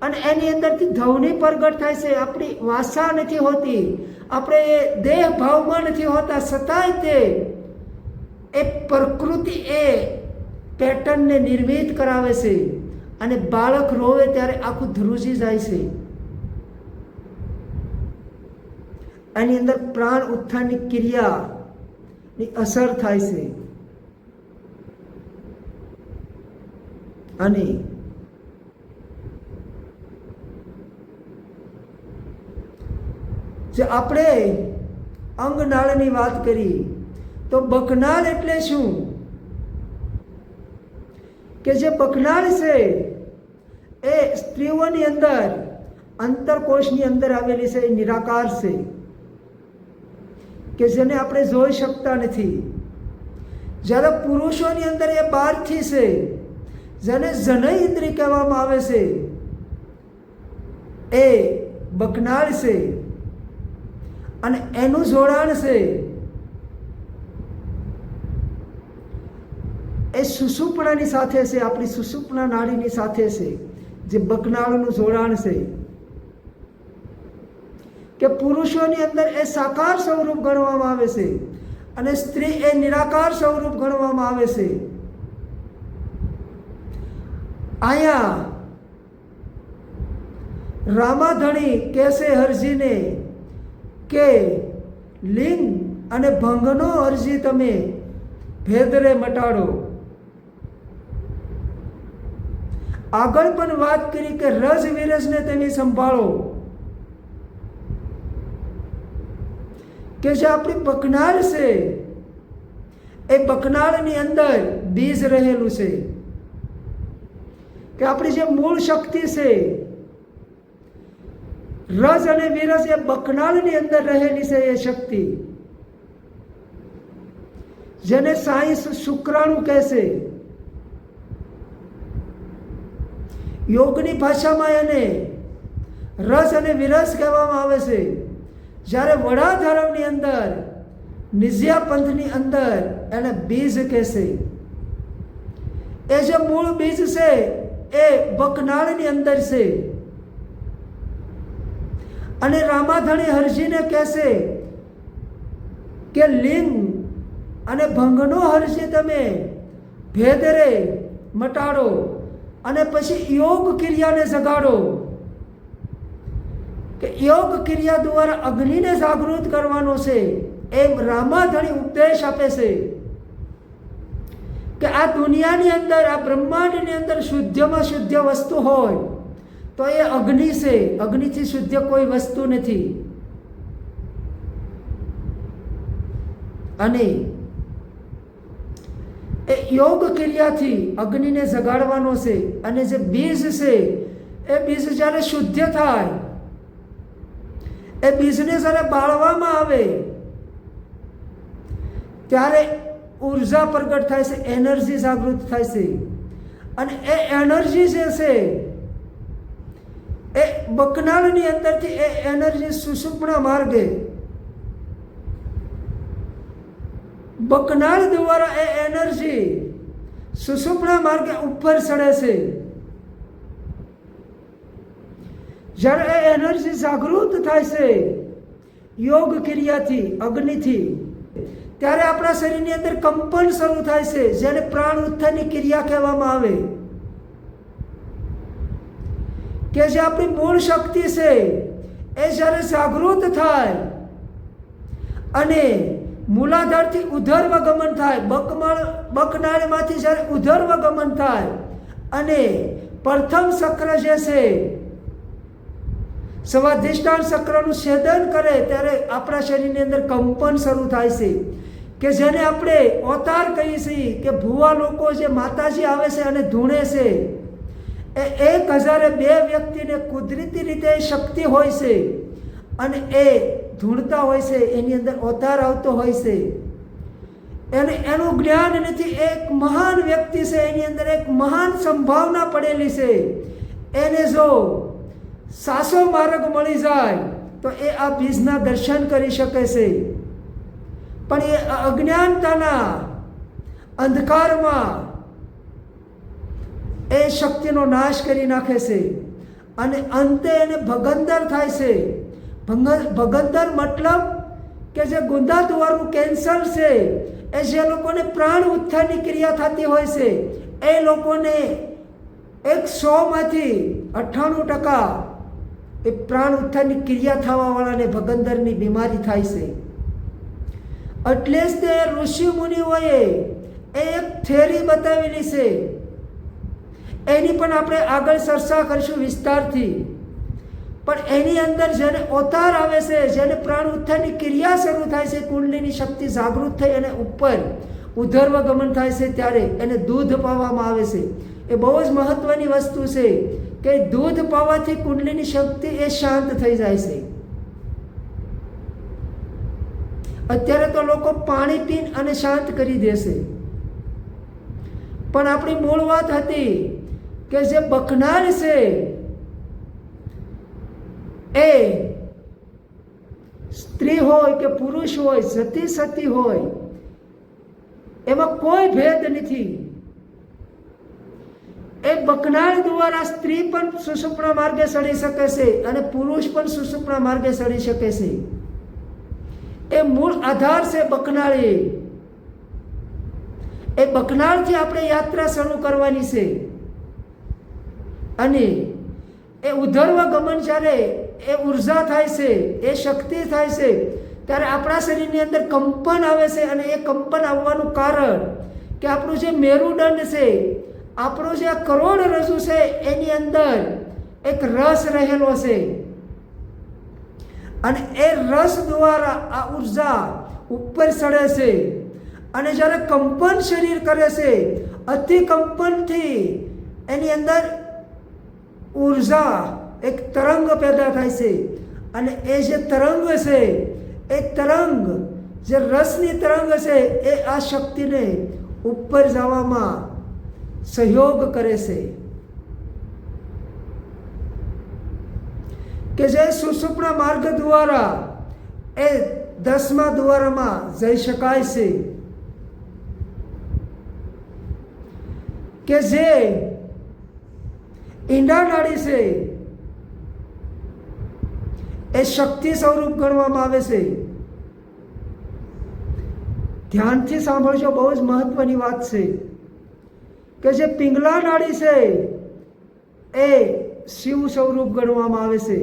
અને એની અંદરથી ધવની પ્રગટ થાય છે. આપણી વાસા નથી હોતી, આપણે દેહ ભાવમાં નથી હોતા, છતાંય તે એ પ્રકૃતિ એ પેટર્નને નિર્મિત કરાવે છે અને બાળક રોવે ત્યારે આખું ધ્રુજી જાય છે. એની અંદર પ્રાણ ઉત્થાનની ક્રિયાની અસર થાય છે. અને જે આપણે અંગનાળની વાત કરી તો બકનાળ એટલે શું? કે જે બકનાળ છે એ સ્ત્રીઓની અંદર અંતરકોષની અંદર આવેલી છે, એ નિરાકાર છે કે જેને આપણે જોઈ શકતા નથી. જ્યારે પુરુષોની અંદર એ બહારથી છે, જેને જનય ઇન્દ્રિય કહેવામાં આવે છે, એ બકનાળ છે અને એનું જોડાણ છે એ સુષુપ્ણાની સાથે છે, આપણી સુષુપ્ના નાડીની સાથે છે, જે બકનાળનું જોડાણ છે. કે પુરુષોની અંદર એ સાકાર સ્વરૂપ ગણવામાં આવે છે અને સ્ત્રી એ નિરાકાર સ્વરૂપ ગણવામાં આવે છે. અહીંયા રામાધણી કહેશે હરજીને કે લિંગ અને ભંગનો હરજી તમે ભેદરે મટાડો. આગળ પણ વાત કરી કે રજ વિરજને તમે સંભાળો, કે જે આપણી બકનાળ છે એ બકનાળની અંદર બીજ રહેલું છે. કે આપણી જે મૂળ શક્તિ છે રજ અને વિરજ એ બકનાળની અંદર રહેલી છે. એ શક્તિ જેને સાયન્સ શુક્રાણુ કહેશે, યોગની ભાષામાં એને રસ અને વિરસ કહેવામાં આવે છે. જ્યારે વડા ધર્મની અંદર નિજ્યા પંથની અંદર એને બીજ કહેશે. એ જે મૂળ બીજ છે એ બકનાળની અંદર છે. અને રામાધણી હરજીને કહેશે કે લિંગ અને ભંગનો હરજી તમે ભેદરે મટાડો અને પછી યોગ ક્રિયાને જગાડો. કે યોગ ક્રિયા દ્વારા અગ્નિને જાગૃત કરવાનો છે એમ રામાધણી ઉપદેશ આપે છે. કે આ દુનિયાની અંદર, આ બ્રહ્માંડની અંદર શુદ્ધમાં શુદ્ધ વસ્તુ હોય તો એ અગ્નિ છે. અગ્નિથી શુદ્ધ કોઈ વસ્તુ નથી. અને એ યોગ ક્રિયાથી અગ્નિને જગાડવાનો છે. અને જે બીજ છે એ બીજ જ્યારે શુદ્ધ થાય, એ બીજને જ્યારે બાળવામાં આવે ત્યારે ઉર્જા પ્રગટ થાય છે, એનર્જી જાગૃત થાય છે. અને એ એનર્જી જે છે એ બકનાળની અંદરથી એ એનર્જી સુષુપ્ણા માર્ગે બકનાળ દ્વારા એ એનર્જી સુષુપ્ણા માર્ગે ઉપર ચડે છે. જ્યારે એ એનર્જી જાગૃત થાય છે યોગ ક્રિયાથી, અગ્નિથી, ત્યારે આપણા શરીરની અંદર કંપન શરૂ થાય છે, જેને પ્રાણ ઉત્થાનની ક્રિયા કહેવામાં આવે. કે જે આપણી મૂળ શક્તિ છે એ જ્યારે જાગૃત થાય અને મૂલાધારથી ઉધર્વ ગમન થાય, બકનાળીમાંથી જ્યારે ઉધર્વ ગમન થાય અને પ્રથમ ચક્ર જે છે સ્વાધિષ્ઠાન ચક્રનું છેદન કરે ત્યારે આપણા શરીરની અંદર કંપન શરૂ થાય છે, કે જેને આપણે અવતાર કહીએ છીએ, કે ભુવા લોકો જે માતાજી આવે છે અને ધૂણે છે, એ 1002 વ્યક્તિને કુદરતી રીતે શક્તિ હોય છે અને એ ધૂણતા હોય છે, એની અંદર અવતાર આવતો હોય છે, એને એનું જ્ઞાન નથી. એક મહાન વ્યક્તિ છે, એની અંદર એક મહાન સંભાવના પડેલી છે. એને જો સાસો માર્ગ મળી જાય તો એ આ બીજના દર્શન કરી શકે છે, પણ એ અજ્ઞાનતાના અંધકારમાં એ શક્તિનો નાશ કરી નાખે છે અને અંતે એને ભગંદર થાય છે. ભગંદર મતલબ કે જે ગુંદા દ્વારનું કેન્સર છે, એ જે લોકોને પ્રાણ ઉત્થાનની ક્રિયા થતી હોય છે, એ લોકોને 100માંથી 98% એ પ્રાણ ઉત્થાનની ક્રિયા થવાવાળાને ભગંદરની બીમારી થાય છે. એટલે જ તે ઋષિ મુનિઓએ એક થિયરી બતાવેલી છે, એની પણ આપણે આગળ ચર્ચા કરીશું વિસ્તારથી. પણ એની અંદર જેને અવતાર આવે છે, જેને પ્રાણ ઉત્થાનની ક્રિયા શરૂ થાય છે, કુંડલીની શક્તિ જાગૃત થઈ અને ઉપર ઉધર્વ ગમન થાય છે, ત્યારે એને દૂધ પાવામાં આવે છે. એ બહુ જ મહત્વની વસ્તુ છે કે દૂધ પાવાથી કુંડલીની શક્તિ એ શાંત થઈ જાય છે. અત્યારે તો લોકો પાણી પીને અને શાંત કરી દેશે, પણ આપણી મૂળ વાત હતી કે જે બકનાર છે એ સ્ત્રી હોય કે પુરુષ હોય, સતી સતી હોય, એમાં કોઈ ભેદ નથી. એ બકનાળ દ્વારા સ્ત્રી પણ સુષુપ્ના માર્ગે ચડી શકે છે અને પુરુષ પણ સુષુપ્ના માર્ગે ચડી શકે છે. એ મૂળ આધાર છે બકનાળી. એ બકનાળથી આપણે યાત્રા શરૂ કરવાની છે અને એ ઉધર્વ ગમન જ્યારે એ ઉર્જા થાય છે, એ શક્તિ થાય છે, ત્યારે આપણા શરીરની અંદર કંપન આવે છે. અને એ કંપન આવવાનું કારણ કે આપણું જે મેરુદંડ છે, આપણો જે કરોડરજ્જુ છે, એની અંદર એક રસ રહેલો છે અને એ રસ દ્વારા આ ઉર્જા ઉપર ચડે છે અને જ્યારે કંપન શરીર કરે છે, અતિ કંપનથી એની અંદર ઉર્જા એક તરંગ પેદા થાય છે અને એ જે તરંગ છે, એ તરંગ જે રસની તરંગ છે, એ આ શક્તિને ઉપર જવામાં સહયોગ કરે છે. કે જે સુષુપ્ના માર્ગ દ્વારા એ 10મા દ્વારમાં જઈ શકાય છે. કે જે ઈંડા નાડી છે, એ શક્તિ સ્વરૂપ ગણવામાં આવે છે. ધ્યાનથી સાંભળજો, બહુ જ મહત્વની વાત છે કે જે પિંગલા નાડી છે, એ શિવ સ્વરૂપ ગણવામાં આવે છે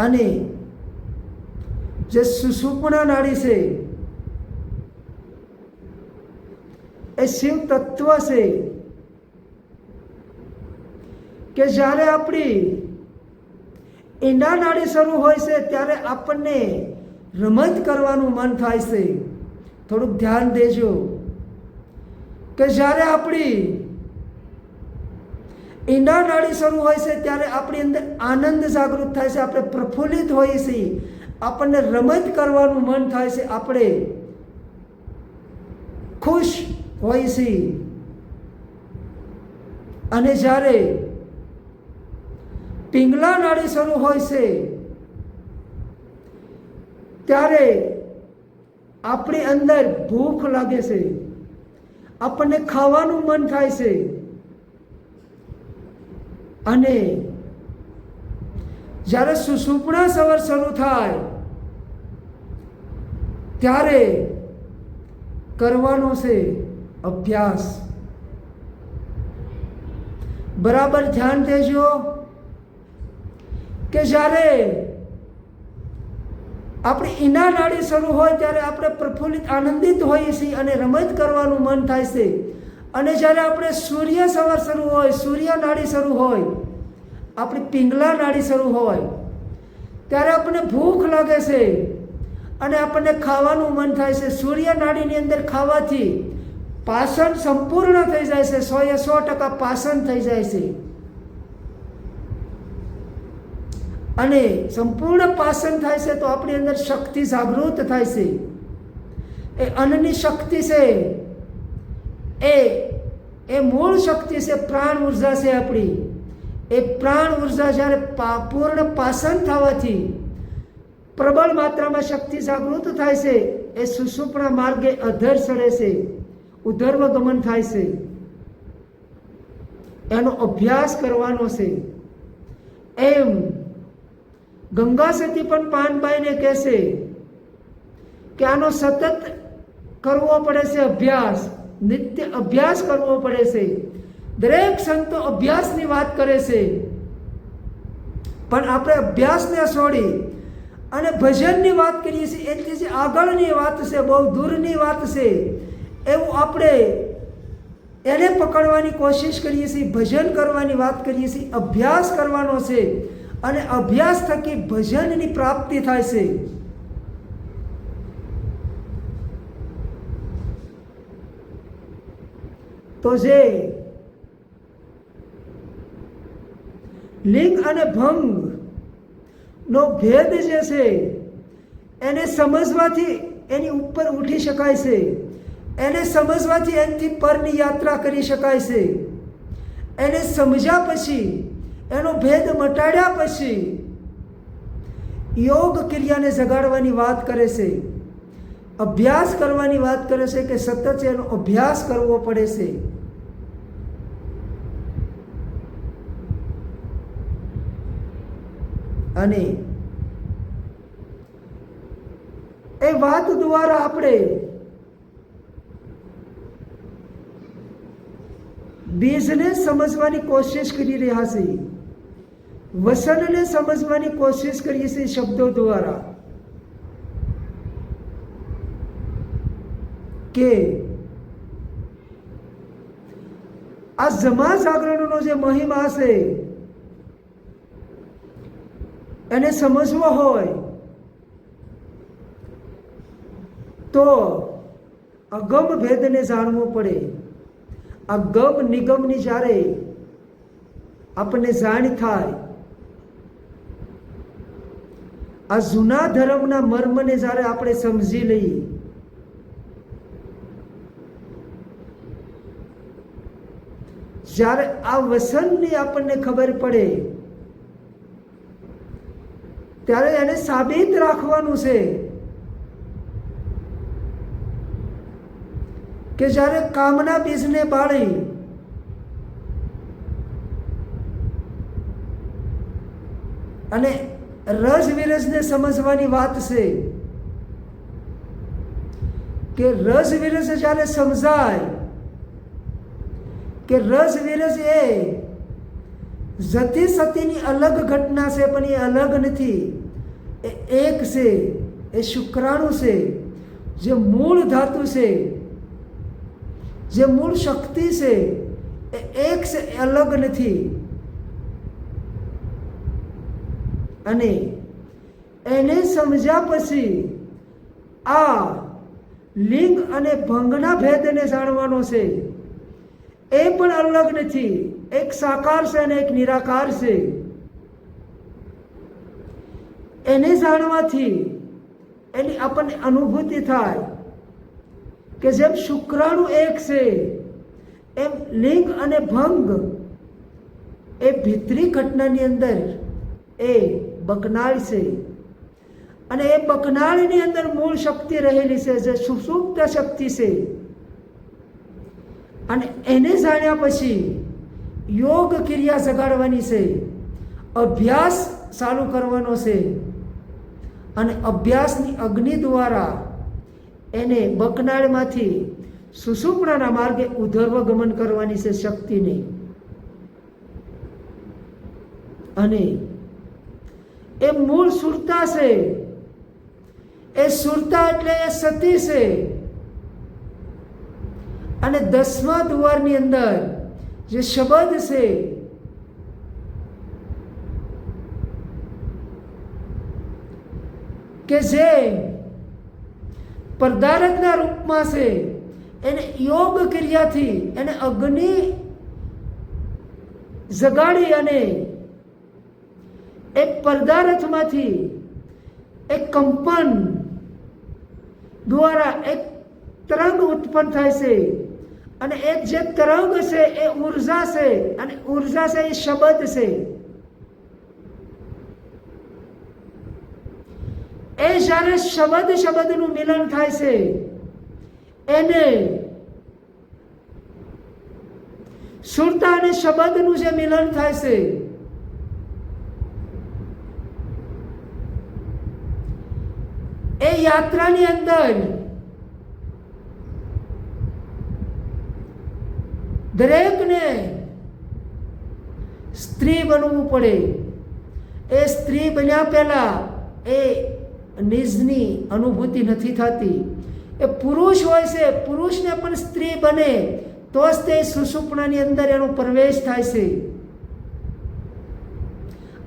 અને જે સુષુપ્ના નાડી છે, એ શિવ તત્વ છે. કે જ્યારે આપણી ઈંડા નાડી શરૂ હોય છે, ત્યારે આપણને રમત કરવાનું મન થાય છે. થોડુંક ધ્યાન દેજો કે જ્યારે આપણી ઈંડા નાડી શરૂ હોય છે, ત્યારે આપણી અંદર આનંદ જાગૃત થાય છે, આપણે પ્રફુલ્લિત હોઈએ છીએ, આપણને રમત કરવાનું મન થાય છે, આપણે ખુશ હોઈએ છીએ. અને જ્યારે પિંગલા નાડી શરૂ હોય છે, ત્યારે આપણી અંદર ભૂખ લાગે છે, આપણને ખાવાનું મન થાય છે અને જ્યારે સુષુપ્ના સવાર શરૂ થાય ત્યારે કરવાનો છે અભ્યાસ. બરાબર ધ્યાન દેજો કે જ્યારે આપણી ઈના નાડી શરૂ હોય ત્યારે આપણે પ્રફુલ્લિત આનંદિત હોઈએ છીએ અને રમત કરવાનું મન થાય છે. અને જ્યારે આપણે સૂર્ય સવાર શરૂ હોય, સૂર્ય નાડી શરૂ હોય, આપણી પિંગલા નાડી શરૂ હોય ત્યારે આપણને ભૂખ લાગે છે અને આપણને ખાવાનું મન થાય છે. સૂર્ય નાડીની અંદર ખાવાથી પાચન સંપૂર્ણ થઈ જાય છે, 100% પાચન થઈ જાય છે. અને સંપૂર્ણ પાચન થાય છે તો આપણી અંદર શક્તિ જાગૃત થાય છે. એ અન્નની શક્તિ છે, એ મૂળ શક્તિ છે, પ્રાણ ઉર્જા છે આપણી. એ પ્રાણ ઉર્જા જ્યારે પૂર્ણ પાચન થવાથી પ્રબળ માત્રામાં શક્તિ જાગૃત થાય છે. એ સુષુપ્ના માર્ગે અધર ચડે છે, ઉધર્વ ગમન થાય છે. એનો અભ્યાસ કરવાનો છે. એમ ગંગા સતી પણ પાનબાઈને કહેશે કે આનો સતત કરવો પડે છે અભ્યાસ, નિત્ય અભ્યાસ કરવો પડે છે. દરેક સંતો અભ્યાસની વાત કરે છે, પણ આપણે અભ્યાસને છોડી અને ભજનની વાત કરીએ છીએ. એટલે જે આગળની વાત છે, બહુ દૂરની વાત છે, એવું આપણે એને પકડવાની કોશિશ કરીએ છીએ. ભજન કરવાની વાત કરીએ છીએ. અભ્યાસ કરવાનો છે અને અભ્યાસ થકી ભજનની પ્રાપ્તિ થાય છે. તો જે લિંગ અને ભંગ નો ભેદ જે છે એને સમજવાથી એની ઉપર ઉઠી શકાય છે. એને સમજવાથી એનાથી પરની યાત્રા કરી શકાય છે. એને સમજ્યા પછી, એનો ભેદ મટાડ્યા પછી યોગ ક્રિયાને જગાડવાની વાત કરે છે, અભ્યાસ કરવાની વાત કરે છે કે સતત એનો અભ્યાસ કરવો પડે છે. અને એ વાત દ્વારા આપણે બીજને સમજવાની કોશિશ કરી રહ્યા છીએ, વસનને સમજવાની કોશિશ કરીએ છીએ શબ્દો દ્વારા. કે આ જમા જાગરણનો જે મહિમા છે એને સમજવો હોય તો અગમ ભેદને જાણવું પડે. આ ગમ નિગમની જ્યારે આપણને જાણ થાય, આ જૂના ધર્મના મર્મને જ્યારે આપણે સમજી લઈએ, જ્યારે આ વસનની આપણને ખબર પડે ત્યારે એને સાબિત રાખવાનું છે કે જ્યારે કામના બીજને બાળી અને રસ વિરસને સમજવાની વાત છે કે રસ વિરસ જ્યારે સમજાય કે રસ વિરસ એ જતી સતીની અલગ ઘટના છે, પણ એ અલગ નથી, એ એક છે. એ શુક્રાણુ છે, જે મૂળ ધાતુ છે, જે મૂળ શક્તિ છે, એ એક છે, એ અલગ નથી. અને એને સમજ્યા પછી આ લિંગ અને ભંગના ભેદને જાણવાનો છે. એ પણ અલગ નથી, એક સાકાર છે અને એક નિરાકાર છે. એને જાણવાથી એની આપણને અનુભૂતિ થાય કે જેમ શુક્રાણુ એક છે એમ લિંગ અને ભંગ એ ભીતરી ઘટનાની અંદર એ બકનાળ છે. અને એ બકનાળની અંદર મૂળ શક્તિ રહેલી છે, જે સુષુપ્ત શક્તિ છે. અને એને જાણ્યા પછી યોગ ક્રિયા જગાડવાની છે, અભ્યાસ ચાલુ કરવાનો છે. અને અભ્યાસની અગ્નિ દ્વારા એને બકનાળમાંથી સુષુપ્નાના માર્ગે ઉધર્વ ગમન કરવાની છે શક્તિને. અને એ મૂળ સુરતા છે, એ સુરતા એટલે એ સતી છે. અને 10મા દ્વારની અંદર જે શબ્દ છે કે જે પદાર્થના રૂપમાં છે, એને યોગ ક્રિયાથી એને અગ્નિ જગાડી અને એક પદાર્થમાંથી એક કંપન દ્વારા એક તરંગ ઉત્પન્ન થાય છે. અને એક જે તરંગ છે એ ઉર્જા છે, અને ઉર્જા છે એ શબ્દ છે. એ જ્યારે શબ્દનું મિલન થાય છે, એને સુરતા અને શબ્દનું જે મિલન થાય છે, એ યાત્રાની અંદર દરેકને સ્ત્રી બનવું પડે. એ સ્ત્રી બન્યા પહેલા એ નિજની અનુભૂતિ નથી થતી. એ પુરુષ હોય છે, પુરુષને પણ સ્ત્રી બને તો જ તે સુષુપ્નાની અંદર એનો પ્રવેશ થાય છે.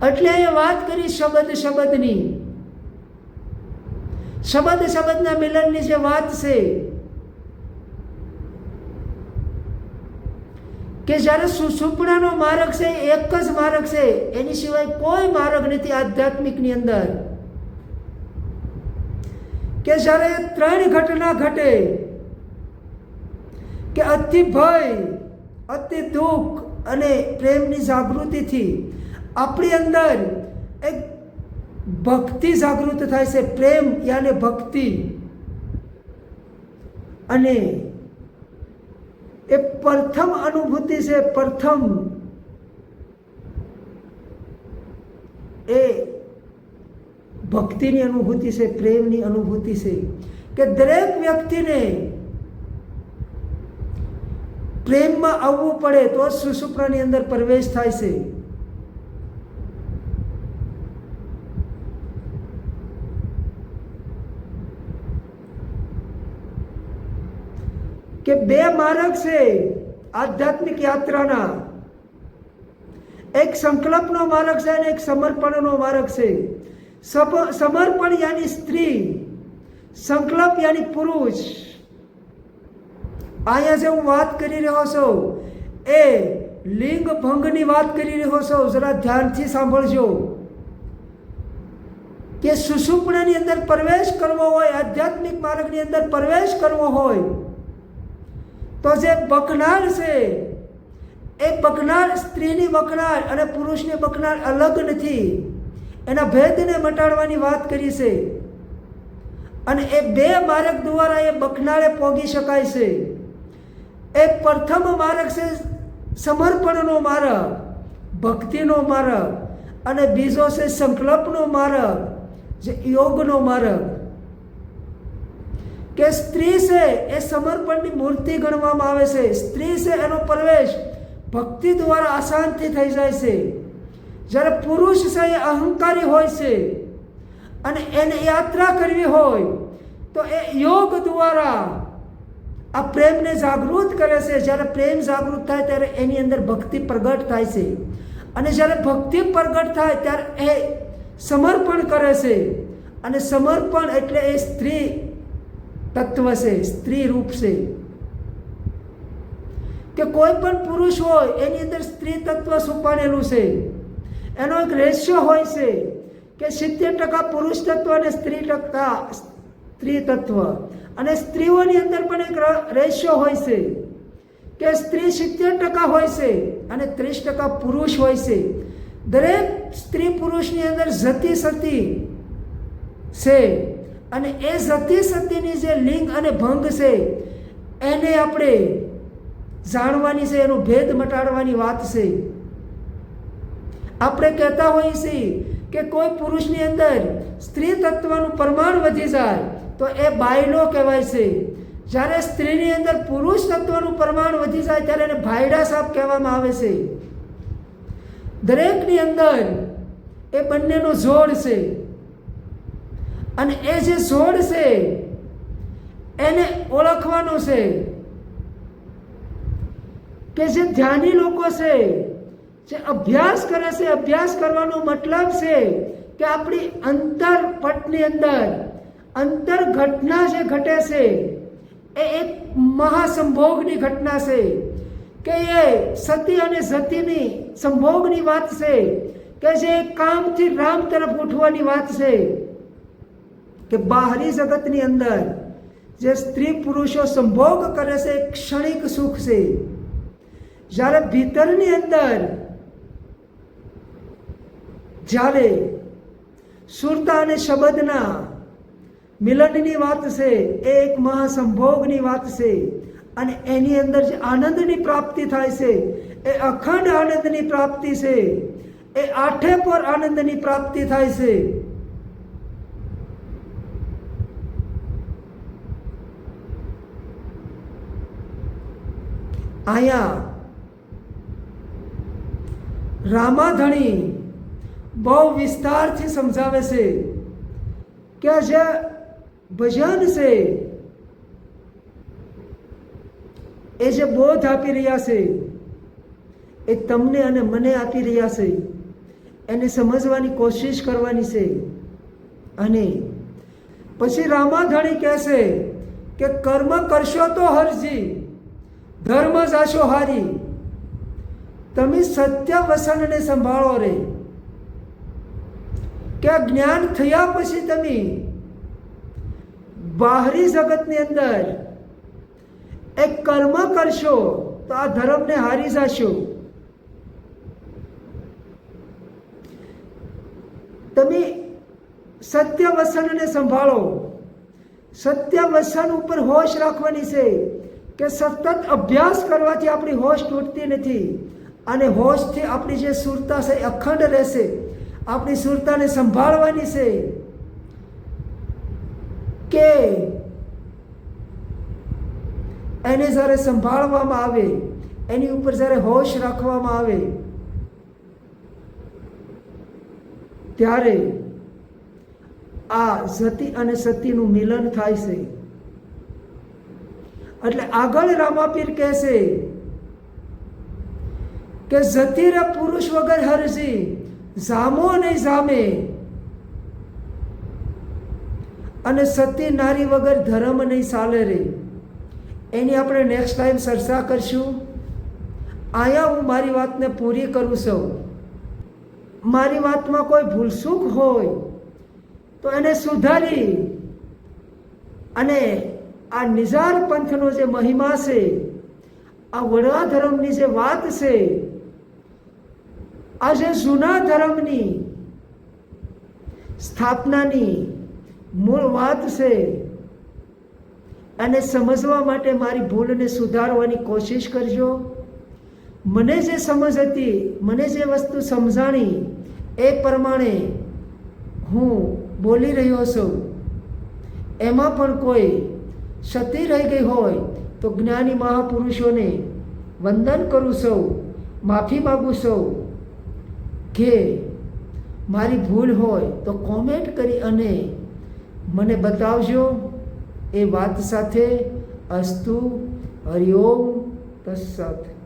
એટલે એ વાત કરી શબ્દની, શબ્દના મિલનની જે વાત છે કે જ્યારે સુષુપ્નાનો માર્ગ છે એક જ માર્ગ છે, એની સિવાય કોઈ માર્ગ નથી આધ્યાત્મિકની અંદર. કે જ્યારે 3 ઘટના ઘટે કે અતિ ભય, અતિ દુઃખ અને પ્રેમની જાગૃતિથી આપણી અંદર એક ભક્તિ જાગૃત થાય છે. પ્રેમ યાને ભક્તિ. અને એ પ્રથમ અનુભૂતિ છે, પ્રથમ એ ભક્તિની અનુભૂતિ છે, પ્રેમની અનુભૂતિ છે. કે દરેક વ્યક્તિને પ્રેમમાં આવવું પડે તો જ સુષુપ્નાની અંદર પ્રવેશ થાય છે. કે 2 માર્ગ છે આધ્યાત્મિક યાત્રાના. એક સંકલ્પનો માર્ગ છે અને એક સમર્પણનો માર્ગ છે. સમર્પણ યાની સ્ત્રી, સંકલ્પ યાની પુરુષ. અહીંયા જે હું વાત કરી રહ્યો છું એ લિંગ ભંગની વાત કરી રહ્યો છું. જરા ધ્યાનથી સાંભળજો. કે સુષુપ્નાની અંદર પ્રવેશ કરવો હોય, આધ્યાત્મિક માર્ગની અંદર પ્રવેશ કરવો હોય તો જે બકનાળ છે એ બકનાળ, સ્ત્રીની બકનાળ અને પુરુષની બકનાળ અલગ નથી. એના ભેદને મટાડવાની વાત કરી છે. અને એ 2 માર્ગ દ્વારા એ બકનાળે પહોંચી શકાય છે. એક પ્રથમ માર્ગ છે સમર્પણનો માર્ગ, ભક્તિનો માર્ગ, અને બીજો છે સંકલ્પનો માર્ગ, જે યોગનો માર્ગ. કે સ્ત્રી છે એ સમર્પણની મૂર્તિ ગણવામાં આવે છે. સ્ત્રી છે એનો પ્રવેશ ભક્તિ દ્વારા આસાનથી થઈ જાય છે. જ્યારે પુરુષ છે એ અહંકારી હોય છે અને એને યાત્રા કરવી હોય તો એ યોગ દ્વારા આ પ્રેમને જાગૃત કરે છે. જ્યારે પ્રેમ જાગૃત થાય ત્યારે એની અંદર ભક્તિ પ્રગટ થાય છે. અને જ્યારે ભક્તિ પ્રગટ થાય ત્યારે એ સમર્પણ કરે છે. અને સમર્પણ એટલે એ સ્ત્રી તત્વ છે, સ્ત્રી રૂપ છે. કે કોઈ પણ પુરુષ હોય એની અંદર સ્ત્રી તત્વ છુપાયેલું છે. એનો એક રેશિયો હોય છે કે 70% પુરુષ તત્વ અને 30% સ્ત્રી તત્વ. અને સ્ત્રીઓની અંદર પણ એક રેશિયો હોય છે કે સ્ત્રી 70% હોય છે અને 30% પુરુષ હોય છે. દરેક સ્ત્રી પુરુષની અંદર જતી સતી છે. અને એ જતી સતીની જે લિંગ અને ભંગ છે એને આપણે જાણવાની છે, એનો ભેદ મટાડવાની વાત છે. આપણે કહેતા હોઈએ છીએ કે કોઈ પુરુષની અંદર સ્ત્રી તત્વનું પ્રમાણ વધી જાય તો એ બાયલો કહેવાય છે. જ્યારે સ્ત્રીની અંદર પુરુષ તત્વનું પ્રમાણ વધી જાય ત્યારે એને ભાયડા સાપ કહેવામાં આવે છે. દરેકની અંદર એ બંનેનો જોડ છે. અને એ જે છોડ છે એને ઓળખવાનો છે. કે જે ધ્યાની લોકો છે, જે અભ્યાસ કરે છે, અભ્યાસ કરવાનો મતલબ છે કે આપણી અંતરપટની અંદર અંતર ઘટના જે ઘટે છે એ એક મહાસંભોગની ઘટના છે. કે એ સતી અને સતીની સંભોગની વાત છે. કે જે કામથી રામ તરફ ઉઠવાની વાત છે. કે બાહરી જગતની અંદર જે સ્ત્રી પુરુષો સંભોગ કરે છે એ ક્ષણિક સુખ છે. જ્યારે ભીતરની અંદર જ્યારે સુરતા અને શબ્દના મિલનની વાત છે એ એક મહાસંભોગની વાત છે. અને એની અંદર જે આનંદની પ્રાપ્તિ થાય છે એ અખંડ આનંદની પ્રાપ્તિ છે. એ આઠે પર આનંદની પ્રાપ્તિ થાય છે. અહીંયા રામાધણી બહુ વિસ્તારથી સમજાવે છે કે જે ભજન છે એ જે બોધ આપી રહ્યા છે એ તમને અને મને આપી રહ્યા છે. એને સમજવાની કોશિશ કરવાની છે. અને પછી રામાધણી કહેશે કે કર્મ કરશો તો હરજી, ધર્મ જાશો હારી. તમે સત્ય વસનને સંભાળો રે. કે જ્ઞાન થયા પછી તમે બાહરી જગતની અંદર એક કર્મ કરશો તો આ ધર્મને હારી જશો. તમે સત્ય વસનને સંભાળો. સત્ય વસન ઉપર હોશ રાખવાની છે. કે સતત અભ્યાસ કરવાથી આપણી હોશ તૂટતી નથી. અને હોશથી આપણી જે સુરતા છે એ અખંડ રહેશે. આપણી સુરતાને સંભાળવાની છે. કે એને જ્યારે સંભાળવામાં આવે, એની ઉપર જ્યારે હોશ રાખવામાં આવે ત્યારે આ સતી અને સતીનું મિલન થાય છે. એટલે આગળ રામાપીર કહેશે કે જતી રે પુરુષ વગર હરજી, જામો નહીં જામે. અને સતી નારી વગર ધર્મ નહીં ચાલે રે. એની આપણે નેક્સ્ટ ટાઈમ ચર્ચા કરશું. અહીંયા હું મારી વાતને પૂરી કરું છું. મારી વાતમાં કોઈ ભૂલચૂક હોય તો એને સુધારી અને આ નિજાર પંથનો જે મહિમા છે, આ વડવા ધર્મની જે વાત છે, આ જે જૂના ધર્મની સ્થાપનાની મૂળ વાત છે, અને સમજવા માટે મારી ભૂલને સુધારવાની કોશિશ કરજો. મને જે સમજ હતી, મને જે વસ્તુ સમજાણી એ પ્રમાણે હું બોલી રહ્યો છું. એમાં પણ કોઈ ક્ષતિ રહી ગઈ હોય તો જ્ઞાની મહાપુરુષોને વંદન કરું છું, માફી માગું છું. કે મારી ભૂલ હોય તો કોમેન્ટ કરી અને મને બતાવજો. એ વાત સાથે અસ્તુ. હરિઓમ તત્સત.